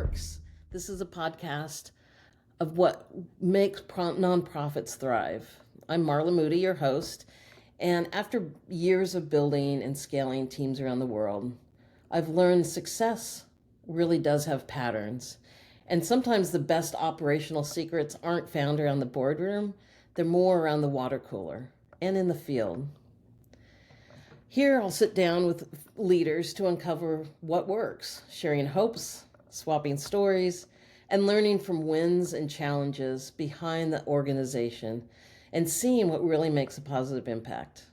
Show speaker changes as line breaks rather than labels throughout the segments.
Works. This is a podcast of what makes nonprofits thrive. I'm Marla Moody, your host, and after years of building and scaling teams around the world, I've learned success really does have patterns. And sometimes the best operational secrets aren't found around the boardroom, they're more around the water cooler and in the field. Here, I'll sit down with leaders to uncover what works, sharing hopes, swapping stories, and learning from wins and challenges behind the organization and seeing what really makes a positive impact.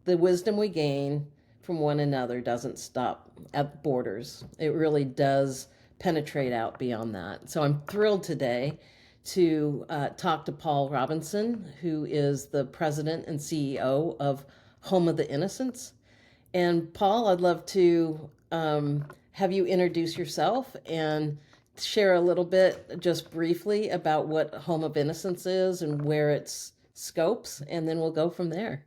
The wisdom we gain from one another doesn't stop at borders, it really does penetrate out beyond that. So I'm thrilled today to talk to Paul Robinson, who is the president and CEO of Home of the Innocents. And Paul, I'd love to have you introduce yourself and share a little bit, just briefly, about what Home of Innocence is and where it's scopes, and then we'll go from there.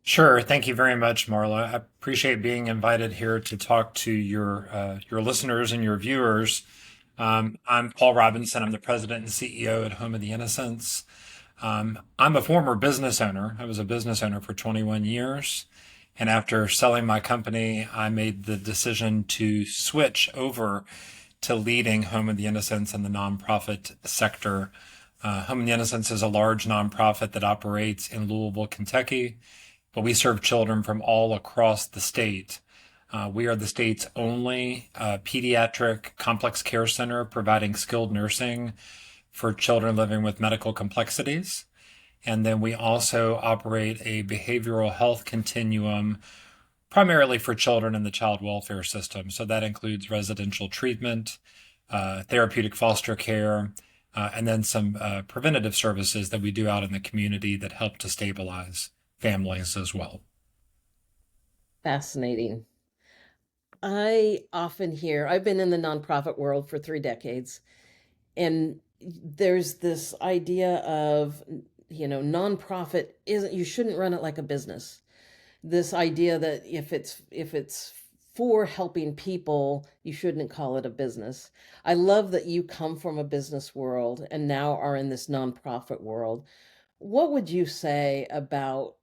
Sure. Thank you very much, Marla. I appreciate being invited here to talk to your listeners and your viewers. I'm Paul Robinson. I'm the president and CEO at Home of the Innocents. I'm a former business owner. I was a business owner for 21 years. And after selling my company, I made the decision to switch over to leading Home of the Innocents in the nonprofit sector. Home of the Innocents is a large nonprofit that operates in Louisville, Kentucky, but we serve children from all across the state. We are the state's only pediatric complex care center providing skilled nursing for children living with medical complexities. And then we also operate a behavioral health continuum primarily for children in the child welfare system. So that includes residential treatment, therapeutic foster care, and then some preventative services that we do out in the community that help to stabilize families as well.
Fascinating. I often hear, I've been in the nonprofit world for 3 decades, and there's this idea of, nonprofit isn't, you shouldn't run it like a business. This idea that if it's for helping people, you shouldn't call it a business. I love that you come from a business world and now are in this nonprofit world. What would you say about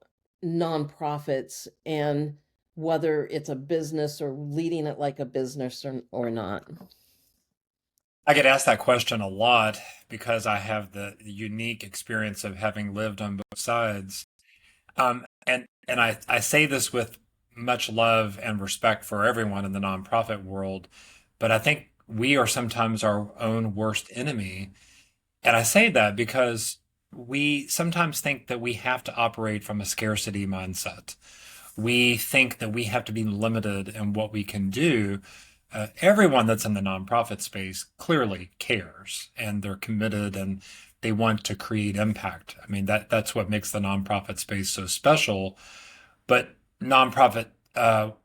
nonprofits and whether it's a business or leading it like a business or not?
I get asked that question a lot because I have the unique experience of having lived on both sides. And I say this with much love and respect for everyone in the nonprofit world, but I think we are sometimes our own worst enemy. And I say that because we sometimes think that we have to operate from a scarcity mindset. We think that we have to be limited in what we can do. Everyone that's in the nonprofit space clearly cares and they're committed and they want to create impact. I mean, that's what makes the nonprofit space so special. But nonprofit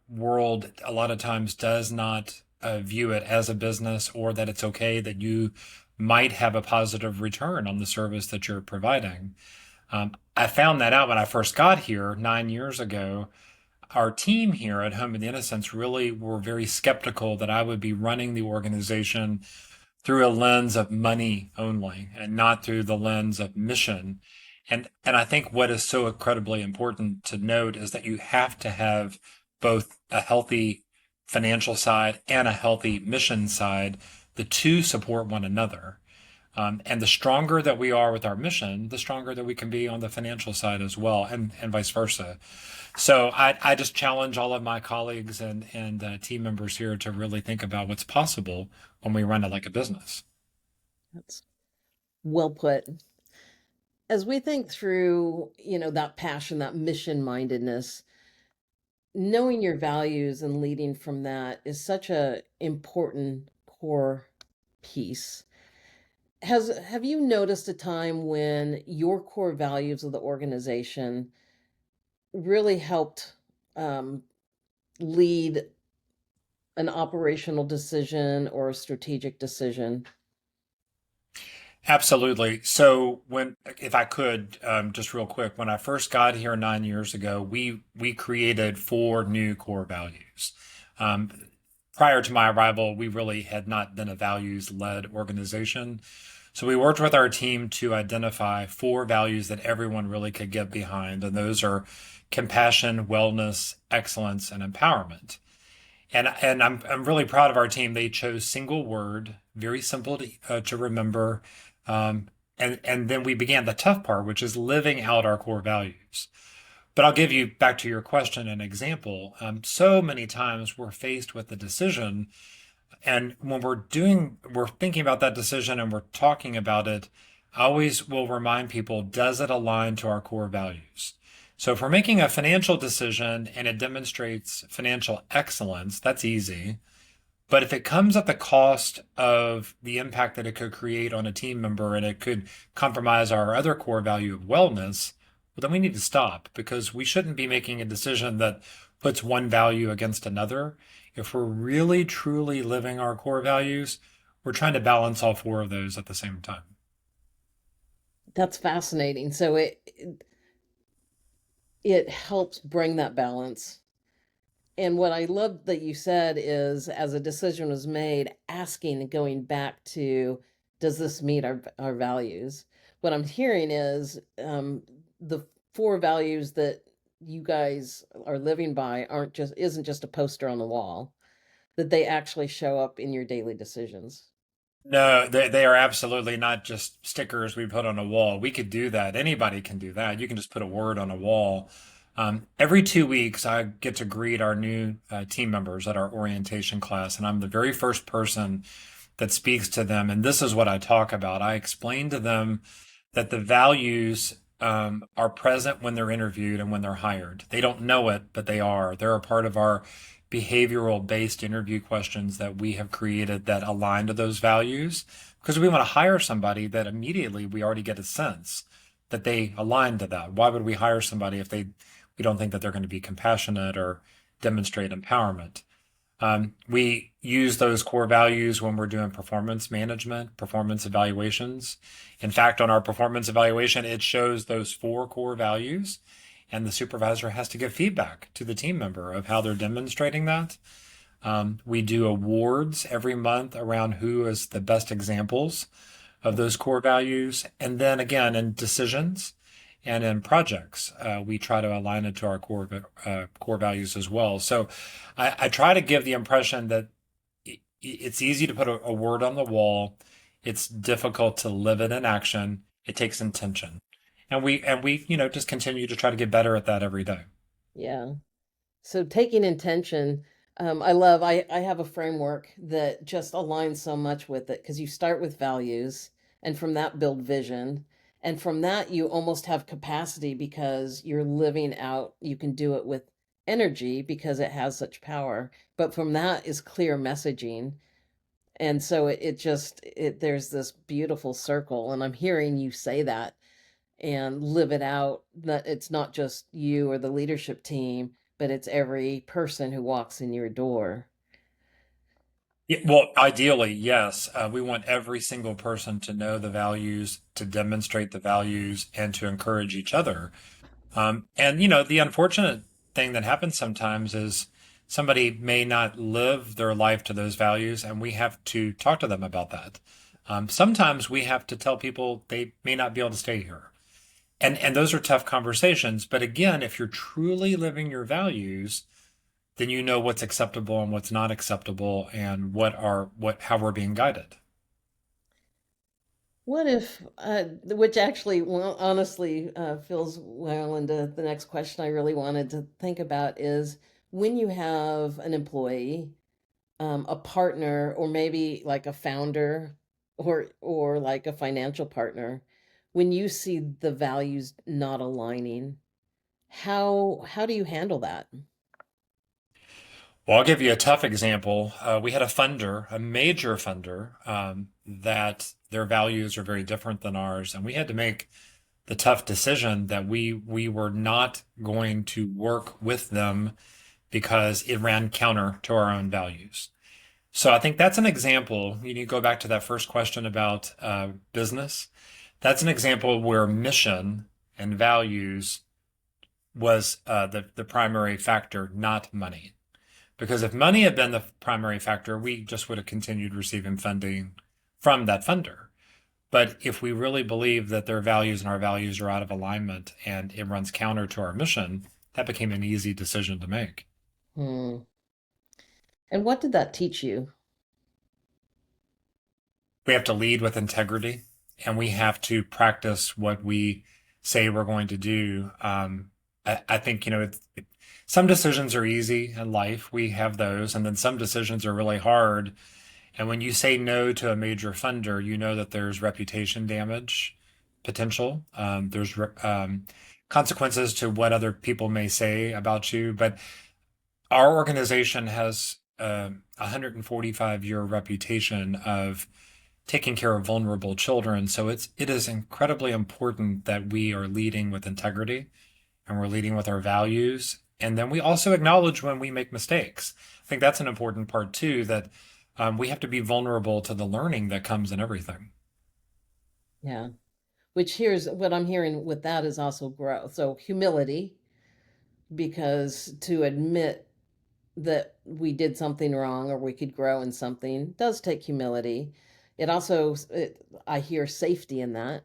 world a lot of times does not view it as a business or that it's okay that you might have a positive return on the service that you're providing. I found that out when I first got here 9 years ago. Our team here at Home of the Innocents really were very skeptical that I would be running the organization through a lens of money only and not through the lens of mission. And I think what is so incredibly important to note is that you have to have both a healthy financial side and a healthy mission side. The two support one another. And the stronger that we are with our mission, the stronger that we can be on the financial side as well, and vice versa. So I just challenge all of my colleagues and team members here to really think about what's possible when we run it like a business.
That's well put. As we think through, that passion, that mission mindedness, knowing your values and leading from that is such a important core piece. Have you noticed a time when your core values of the organization really helped um, lead an operational decision or a strategic decision?
Absolutely. So if I could, just real quick, when I first got here 9 years ago, we created four new core values. Um, prior to my arrival, we really had not been a values-led organization. So we worked with our team to identify four values that everyone really could get behind, and those are compassion, wellness, excellence, and empowerment. And I'm really proud of our team. They chose single word, very simple to remember. And then we began the tough part, which is living out our core values. But I'll give you back to your question an example. So many times we're faced with the decision, and when we're thinking about that decision and we're talking about it, I always will remind people, does it align to our core values? So if we're making a financial decision and it demonstrates financial excellence, that's easy. But if it comes at the cost of the impact that it could create on a team member and it could compromise our other core value of wellness, well, then we need to stop because we shouldn't be making a decision that puts one value against another. If we're really truly living our core values, we're trying to balance all four of those at the same time.
That's fascinating. So it helps bring that balance. And what I love that you said is, as a decision was made, asking and going back to, does this meet our values? What I'm hearing is the four values that you guys are living by isn't just a poster on the wall, that they actually show up in your daily decisions.
No, they are absolutely not just stickers we put on a wall. We could do that. Anybody can do that. You can just put a word on a wall. Every 2 weeks, I get to greet our new team members at our orientation class, and I'm the very first person that speaks to them. And this is what I talk about. I explain to them that the values are present when they're interviewed and when they're hired. They don't know it, but they are. They're a part of our behavioral based interview questions that we have created that align to those values because we want to hire somebody that immediately we already get a sense that they align to that. Why would we hire somebody if we don't think that they're going to be compassionate or demonstrate empowerment? We use those core values when we're doing performance management, performance evaluations. In fact, on our performance evaluation, it shows those four core values, and the supervisor has to give feedback to the team member of how they're demonstrating that. We do awards every month around who is the best examples of those core values. And then again, in decisions and in projects, we try to align it to our core values as well. So I try to give the impression that it's easy to put a word on the wall. It's difficult to live it in action. It takes intention. And we just continue to try to get better at that every day.
Yeah. So taking intention, I have a framework that just aligns so much with it because you start with values and from that build vision. And from that, you almost have capacity because you're living out, you can do it with energy because it has such power. But from that is clear messaging. And so there's this beautiful circle. And I'm hearing you say that and live it out, that it's not just you or the leadership team, but it's every person who walks in your door.
Yeah, well, ideally, yes. We want every single person to know the values, to demonstrate the values, and to encourage each other. And the unfortunate thing that happens sometimes is somebody may not live their life to those values, and we have to talk to them about that. Sometimes we have to tell people they may not be able to stay here. And those are tough conversations. But again, if you're truly living your values, then you know what's acceptable and what's not acceptable and how we're being guided.
What if, which actually, well, honestly, fills well into the next question I really wanted to think about is when you have an employee, a partner, or maybe like a founder or like a financial partner, when you see the values not aligning, how do you handle that?
Well, I'll give you a tough example. We had a funder, a major funder, that their values are very different than ours, and we had to make the tough decision that we were not going to work with them because it ran counter to our own values. So I think that's an example. You need to go back to that first question about business. That's an example where mission and values was the primary factor, not money. Because if money had been the primary factor, we just would have continued receiving funding from that funder. But if we really believe that their values and our values are out of alignment and it runs counter to our mission, that became an easy decision to make.
Hmm. And what did that teach you?
We have to lead with integrity and we have to practice what we say we're going to do. I think, some decisions are easy in life. We have those. And then some decisions are really hard. And when you say no to a major funder, you know that there's reputation damage potential. There's consequences to what other people may say about you. But our organization has a 145-year reputation of taking care of vulnerable children. So it is incredibly important that we are leading with integrity and we're leading with our values. And then we also acknowledge when we make mistakes. I think that's an important part too, that we have to be vulnerable to the learning that comes in everything.
Yeah. Which here's what I'm hearing with that is also growth. So humility, because to admit that we did something wrong or we could grow in something does take humility. I hear safety in that,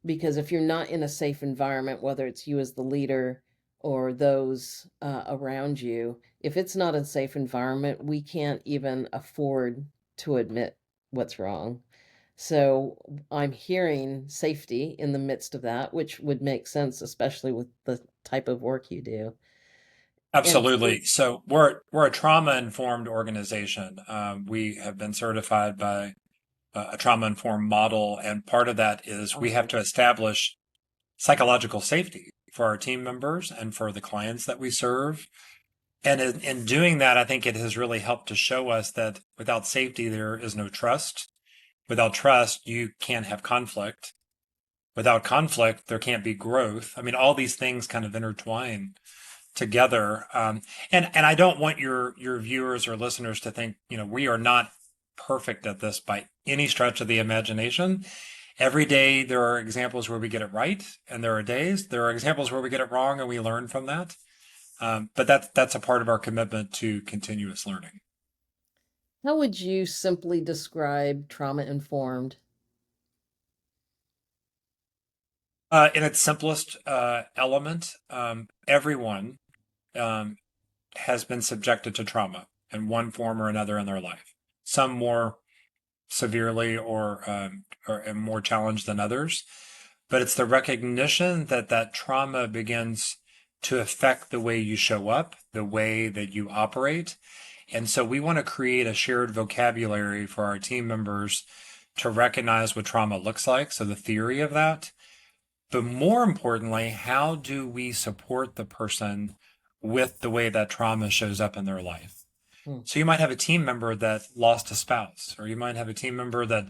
because if you're not in a safe environment, whether it's you as the leader or those around you, if it's not a safe environment, we can't even afford to admit what's wrong. So I'm hearing safety in the midst of that, which would make sense, especially with the type of work you do. And
Absolutely. So we're a trauma-informed organization. We have been certified by a trauma-informed model, and part of that is we have
awesome.
to establish psychological safety for our team members and for the clients that we serve. And in doing that, I think it has really helped to show us that without safety, there is no trust. Without trust, you can't have conflict. Without conflict, there can't be growth. I mean, all these things kind of intertwine together. And I don't want your viewers or listeners to think, we are not perfect at this by any stretch of the imagination. Every day there are examples where we get it right, and there are examples where we get it wrong, and we learn from that. But that's a part of our commitment to continuous learning.
How would you simply describe trauma informed?
In its simplest element, everyone um, has been subjected to trauma in one form or another in their life. Some more severely or more challenged than others. But it's the recognition that that trauma begins to affect the way you show up, the way that you operate. And so we want to create a shared vocabulary for our team members to recognize what trauma looks like. So the theory of that. But more importantly, how do we support the person with the way that trauma shows up in their life?
Hmm.
So you might have a team member that lost a spouse, or you might have a team member that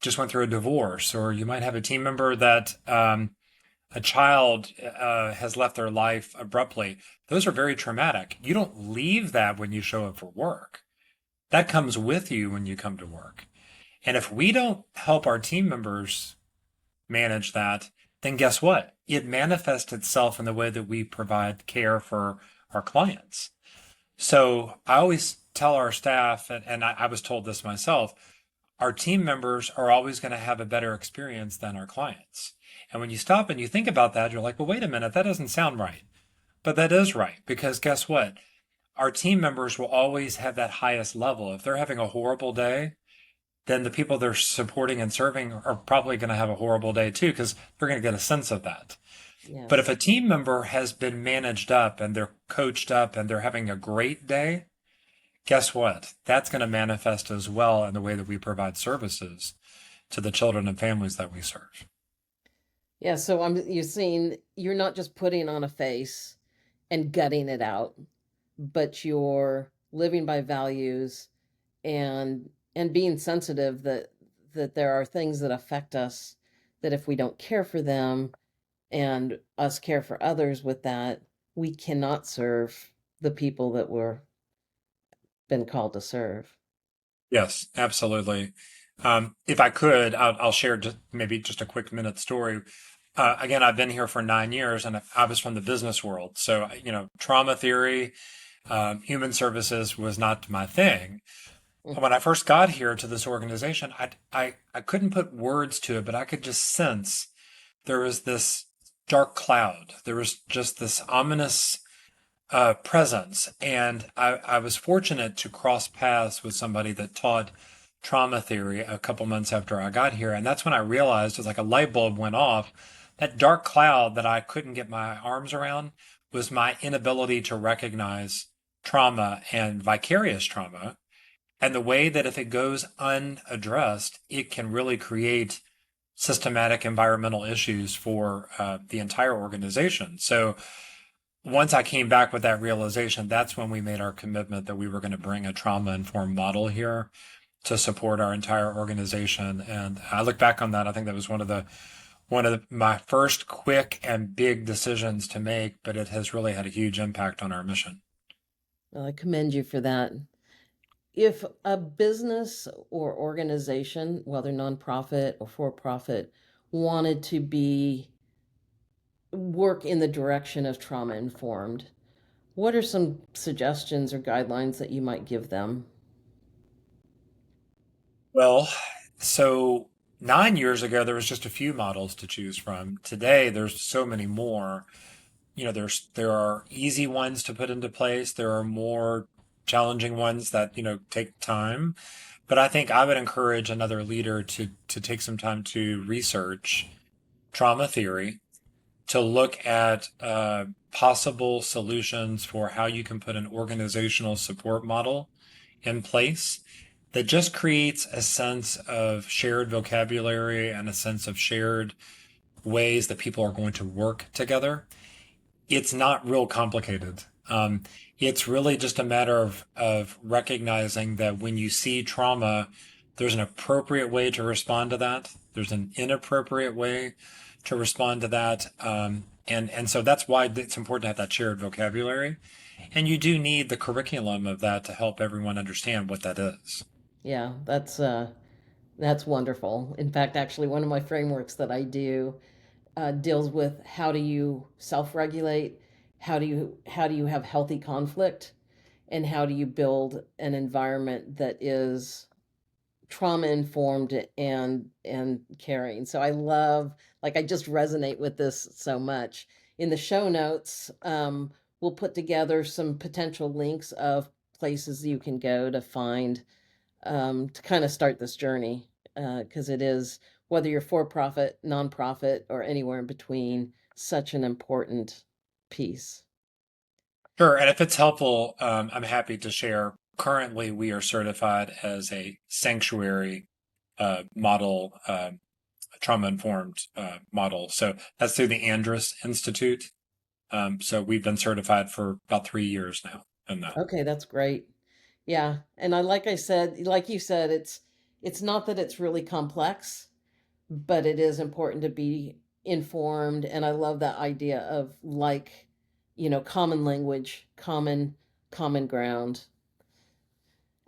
just went through a divorce, or you might have a team member that a child has left their life abruptly. Those are very traumatic. You don't leave that when you show up for work. That comes with you when you come to work. And if we don't help our team members manage that, then guess what? It manifests itself in the way that we provide care for our clients. So I always tell our staff, and I was told this myself, our team members are always going to have a better experience than our clients. And when you stop and you think about that, you're like, well, wait a minute, that doesn't sound right. But that is right, because guess what? Our team members will always have that highest level. If they're having a horrible day, then the people they're supporting and serving are probably going to have a horrible day too, because they're going to get a sense of that. But if
Yes.
a team member has been managed up and they're coached up and they're having a great day, guess what? That's going to manifest as well in the way that we provide services to the children and families that we serve.
Yeah. So you're seeing you're not just putting on a face and gutting it out, but you're living by values and being sensitive that there are things that affect us, that if we don't care for them and us care for others with that, we cannot serve the people that we're been called to serve.
Yes, absolutely. If I could, I'll share maybe just a quick minute story. Again, I've been here for 9 years and I was from the business world. So, trauma theory, Human services was not my thing.
Mm.
When I first got here to this organization, I couldn't put words to it, but I could just sense there was this dark cloud. There was just this ominous presence. And I was fortunate to cross paths with somebody that taught trauma theory a couple months after I got here. And that's when I realized it was like a light bulb went off. That dark cloud that I couldn't get my arms around was my inability to recognize trauma and vicarious trauma. And the way that if it goes unaddressed, it can really create systematic environmental issues for the entire organization. So once I came back with that realization, that's when we made our commitment that we were going to bring a trauma informed model here to support our entire organization. And I look back on that. I think that was my first quick and big decisions to make, but it has really had a huge impact on our mission.
Well, I commend you for that. If a business or organization, whether nonprofit or for profit, wanted to be work in the direction of trauma informed, what are some suggestions or guidelines that you might give them?
Well, so 9 years ago, there was just a few models to choose from. Today, there's so many more. There are easy ones to put into place. There are more challenging ones that, take time. But I think I would encourage another leader to take some time to research trauma theory, to look at possible solutions for how you can put an organizational support model in place that just creates a sense of shared vocabulary and a sense of shared ways that people are going to work together. It's not real complicated. It's really just a matter of recognizing that when you see trauma, there's an appropriate way to respond to that. There's an inappropriate way to respond to that. And so that's why it's important to have that shared vocabulary. And you do need the curriculum of that to help everyone understand what that is.
Yeah, that's wonderful. In fact, actually, one of my frameworks that I do deals with how do you self-regulate, how do you have healthy conflict, and how do you build an environment that is trauma informed and caring. So I love, like, I just resonate with this so much. In the show notes, we'll put together some potential links of places you can go to find to kind of start this journey, because it is, whether you're for profit, nonprofit, or anywhere in between, such an important piece.
Sure. And if it's helpful, I'm happy to share. Currently, we are certified as a sanctuary model, trauma informed model. So that's through the Andrus Institute. So we've been certified for about 3 years now in that.
Okay, that's great. Yeah, and like I said, like you said, it's not that it's really complex, but it is important to be informed. And I love that idea of, like, common language, common ground.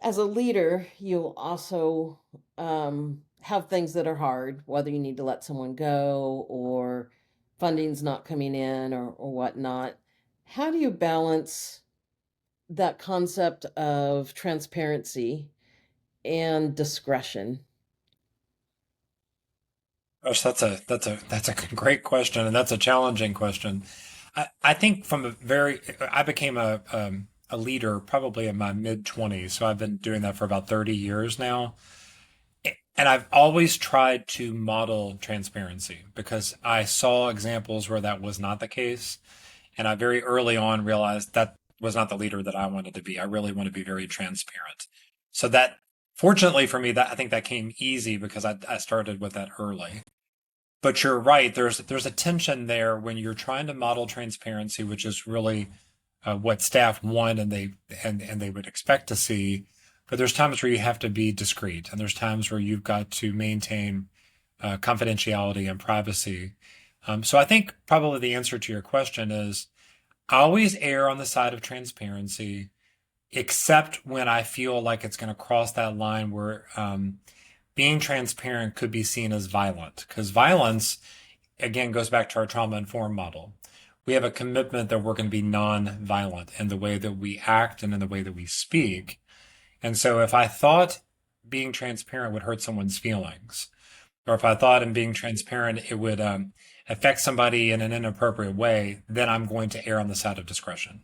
As a leader, you'll also have things that are hard, whether you need to let someone go or funding's not coming in, or whatnot. How do you balance that concept of transparency and discretion?
Gosh, that's a great question, and that's a challenging question. I think I became a leader probably in my mid 20s, so I've been doing that for about 30 years now. And I've always tried to model transparency because I saw examples where that was not the case. And I very early on realized that was not the leader that I wanted to be. I really want to be very transparent. So that, fortunately for me, that I think that came easy because I started with that early. But you're right. There's a tension there when you're trying to model transparency, which is really what staff want and they would expect to see. But there's times where you have to be discreet, and there's times where you've got to maintain confidentiality and privacy. So I think probably the answer to your question is I always err on the side of transparency, except when I feel like it's going to cross that line where being transparent could be seen as violent, because violence, again, goes back to our trauma informed model. we have a commitment that we're going to be non-violent in the way that we act and in the way that we speak. And so if I thought being transparent would hurt someone's feelings, or if I thought in being transparent it would affect somebody in an inappropriate way, then I'm going to err on the side of discretion.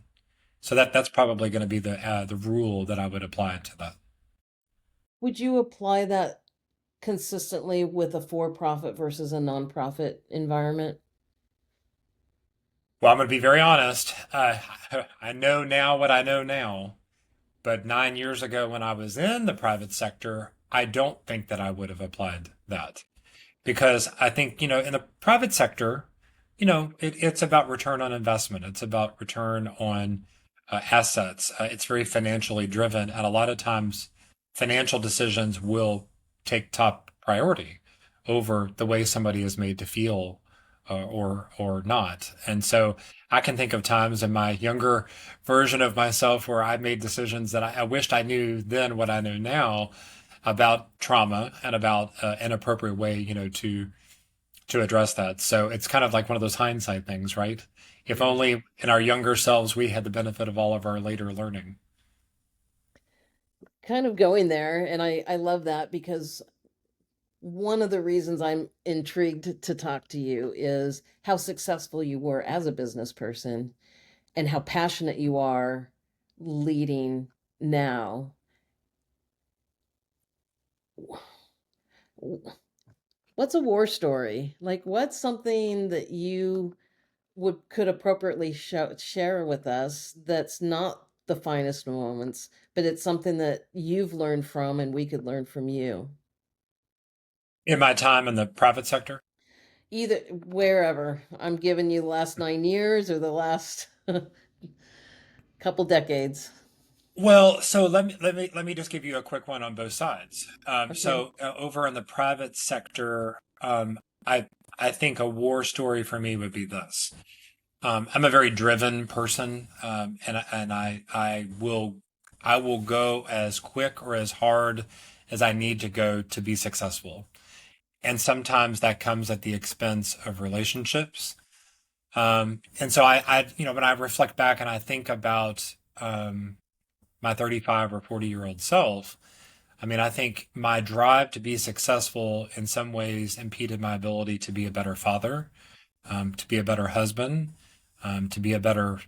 So that's probably going to be the rule that I would apply to that.
Would you apply that consistently with a for-profit versus a nonprofit environment?
Well, I'm going to be very honest. I know now what I know now, but 9 years ago when I was in the private sector, I don't think that I would have applied that. Because I think, in the private sector, it's about return on investment. It's about return on assets. It's very financially driven. And a lot of times, financial decisions will take top priority over the way somebody is made to feel or not. And so I can think of times in my younger version of myself where I made decisions that I wished I knew then what I know now about trauma and about an appropriate way, to address that. So it's kind of like one of those hindsight things, right? If
Yeah.
only in our younger selves we had the benefit of all of our later learning.
Kind of going there, and I love that because one of the reasons I'm intrigued to talk to you is how successful you were as a business person and how passionate you are leading now. What's a war story? Like, what's something that you would could appropriately share with us that's not the finest moments, but it's something that you've learned from and we could learn from you?
In my time in the private sector,
Either wherever. I'm giving you the last 9 years or the last couple decades.
well, so let me just give you a quick one on both sides.
Okay.
Over in the private sector, I think a war story for me would be this. I'm a very driven person, and I will go as quick or as hard as I need to go to be successful. And sometimes that comes at the expense of relationships. And so when I reflect back and I think about my 35 or 40-year-old self, I mean, I think my drive to be successful in some ways impeded my ability to be a better father, to be a better husband, to be a better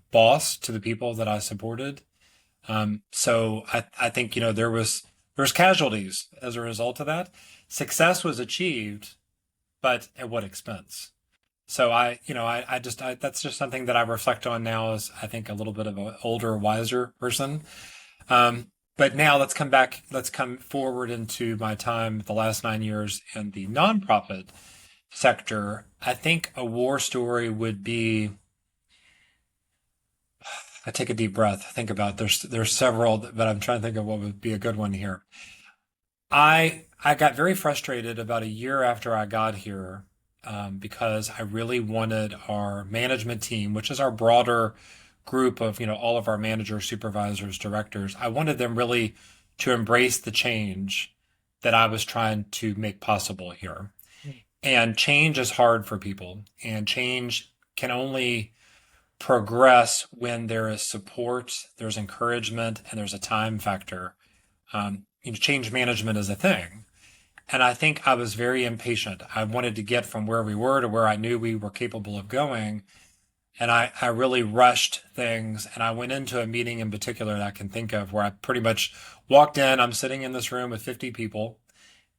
boss to the people that I supported. So I think there's casualties as a result of that. Success was achieved, but at what expense? So that's just something that I reflect on now as I think a little bit of an older, wiser person. But now let's come forward into my time the last 9 years in the nonprofit sector. I think a war story would be, I take a deep breath, think about there's several, but I'm trying to think of what would be a good one here. I got very frustrated about a year after I got here because I really wanted our management team, which is our broader group of all of our managers, supervisors, directors. I wanted them really to embrace the change that I was trying to make possible here. And change is hard for people, and change can only progress when there is support, there's encouragement, and there's a time factor. Change management is a thing. And I think I was very impatient. I wanted to get from where we were to where I knew we were capable of going. And I really rushed things. And I went into a meeting in particular that I can think of where I pretty much walked in. I'm sitting in this room with 50 people,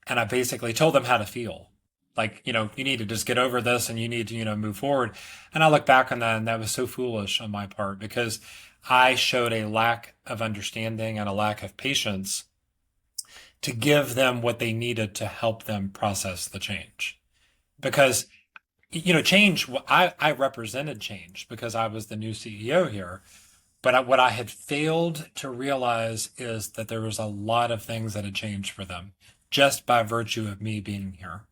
and I basically told them how to feel. Like, you need to just get over this and you need to, move forward. And I look back on that and that was so foolish on my part because I showed a lack of understanding and a lack of patience to give them what they needed to help them process the change. Because, change, I represented change because I was the new CEO here. But what I had failed to realize is that there was a lot of things that had changed for them just by virtue of me being here.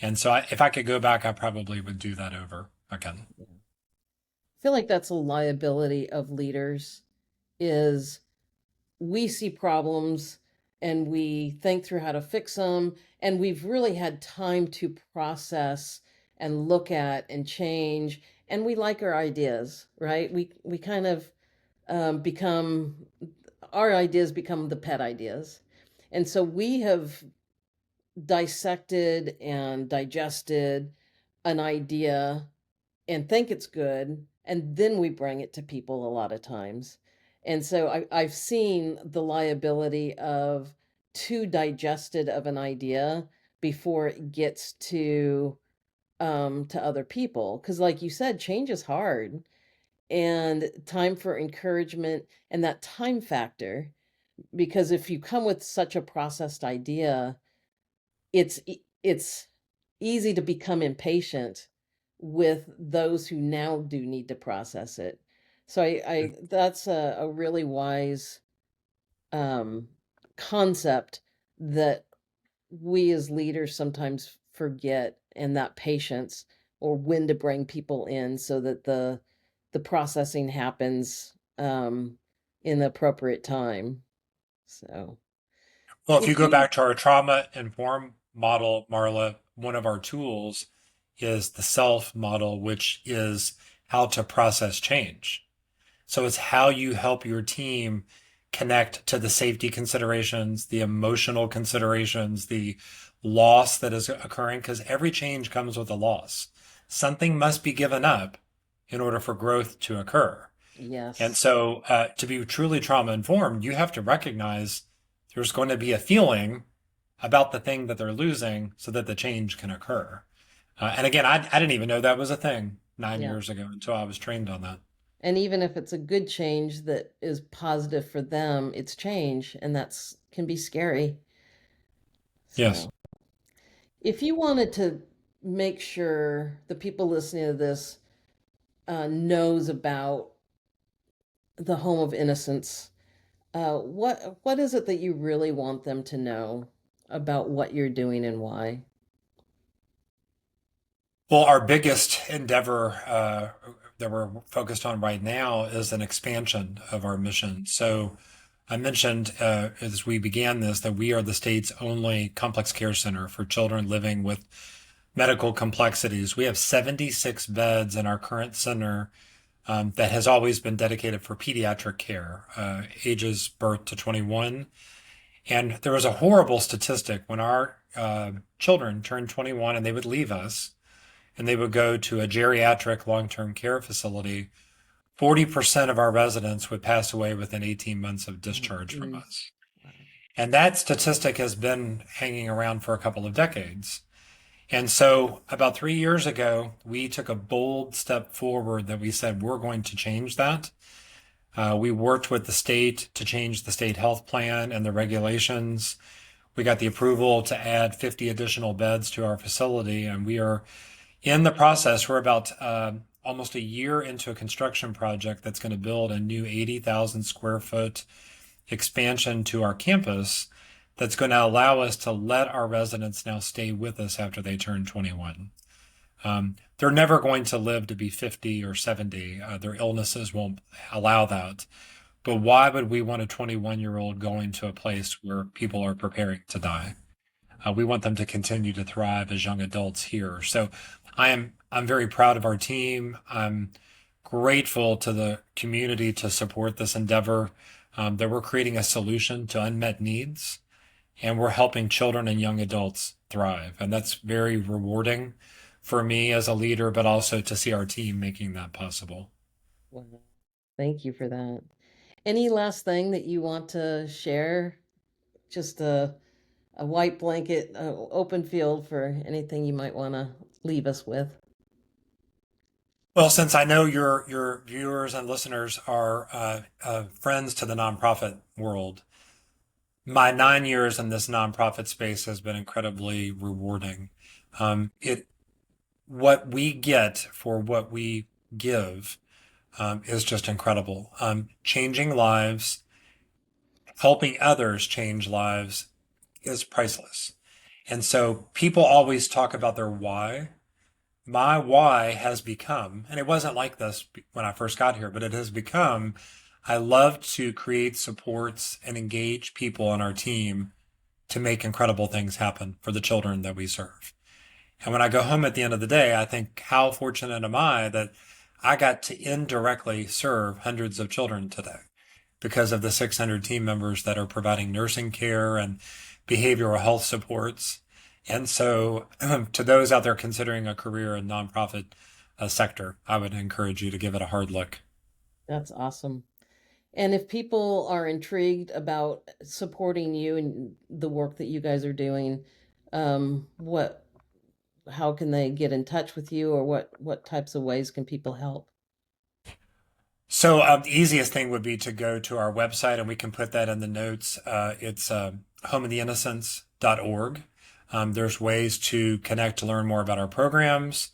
And so if I could go back, I probably would do that over again.
I feel like that's a liability of leaders is we see problems and we think through how to fix them and we've really had time to process and look at and change. And we like our ideas, right? We kind of become our ideas become the pet ideas. And so we have dissected and digested an idea and think it's good, and then we bring it to people a lot of times. And so I've seen the liability of too digested of an idea before it gets to other people. Because, like you said, change is hard, and time for encouragement and that time factor. Because if you come with such a processed idea, it's easy to become impatient with those who now do need to process it. So I that's a really wise um, concept that we as leaders sometimes forget, and that patience, or when to bring people in so that the processing happens in the appropriate time. So
Well, if you
if
go
you
back to our trauma informed model, Marla, one of our tools is the self model, which is how to process change. So it's how you help your team connect to the safety considerations, the emotional considerations, the loss that is occurring, because every change comes with a loss. Something must be given up in order for growth to occur. And
Yes,
so, to be truly trauma informed, you have to recognize there's going to be a feeling about the thing that they're losing so that the change can occur. And again, I didn't even know that was a thing nine
yeah.
years ago until I was trained on that.
And even if it's a good change that is positive for them, it's change, and that's can be scary.
Yes.
So, if you wanted to make sure the people listening to this knows about the Home of Innocence, what is it that you really want them to know about what you're doing and why?
Well, our biggest endeavor that we're focused on right now is an expansion of our mission. So I mentioned as we began this that we are the state's only complex care center for children living with medical complexities. We have 76 beds in our current center that has always been dedicated for pediatric care, ages birth to 21. And there was a horrible statistic when our children turned 21 and they would leave us and they would go to a geriatric long-term care facility. 40% of our residents would pass away within 18 months of
Oh my
discharge from
goodness.
us.
Wow.
And that statistic has been hanging around for a couple of decades. And so about 3 years ago, we took a bold step forward that we said we're going to change that. We worked with the state to change the state health plan and the regulations. We got the approval to add 50 additional beds to our facility, and we are in the process. We're about almost a year into a construction project that's going to build a new 80,000 square foot expansion to our campus that's going to allow us to let our residents now stay with us after they turn 21. They're never going to live to be 50 or 70. Their illnesses won't allow that. But why would we want a 21-year-old going to a place where people are preparing to die? We want them to continue to thrive as young adults here. So I'm very proud of our team. I'm grateful to the community to support this endeavor, that we're creating a solution to unmet needs and we're helping children and young adults thrive. And that's very rewarding for me as a leader, but also to see our team making that possible.
Wow. Thank you for that. Any last thing that you want to share? Just a white blanket, open field for anything you might want to leave us with.
Well, since I know your viewers and listeners are friends to the nonprofit world, my 9 years in this nonprofit space has been incredibly rewarding. It what we get for what we give is just incredible. Changing lives, helping others change lives is priceless. And so people always talk about their why. My why has become, and it wasn't like this when I first got here, but it has become, I love to create supports and engage people on our team to make incredible things happen for the children that we serve. And when I go home at the end of the day, I think, how fortunate am I that I got to indirectly serve hundreds of children today because of the 600 team members that are providing nursing care and behavioral health supports. And so, to those out there considering a career in nonprofit sector, I would encourage you to give it a hard look.
That's awesome. And if people are intrigued about supporting you and the work that you guys are doing, what, how can they get in touch with you, or what types of ways can people help?
So, the easiest thing would be to go to our website, and we can put that in the notes. It's homeoftheinnocents.org. There's ways to connect to learn more about our programs,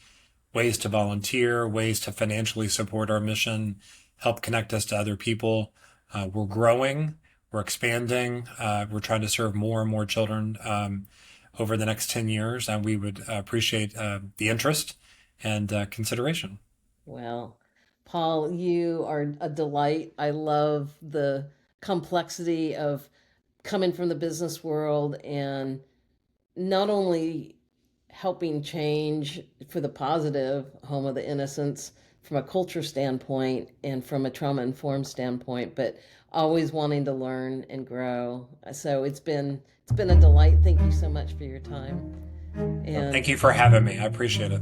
ways to volunteer, ways to financially support our mission, help connect us to other people. We're growing, we're expanding, we're trying to serve more and more children over the next 10 years, and we would appreciate the interest and consideration.
Well, Paul, you are a delight. I love the complexity of coming from the business world and not only helping change for the positive, Home of the Innocents, from a culture standpoint and from a trauma informed standpoint, but always wanting to learn and grow. So it's been a delight. Thank you so much for your time.
Well, thank
And
you for having me. I appreciate it.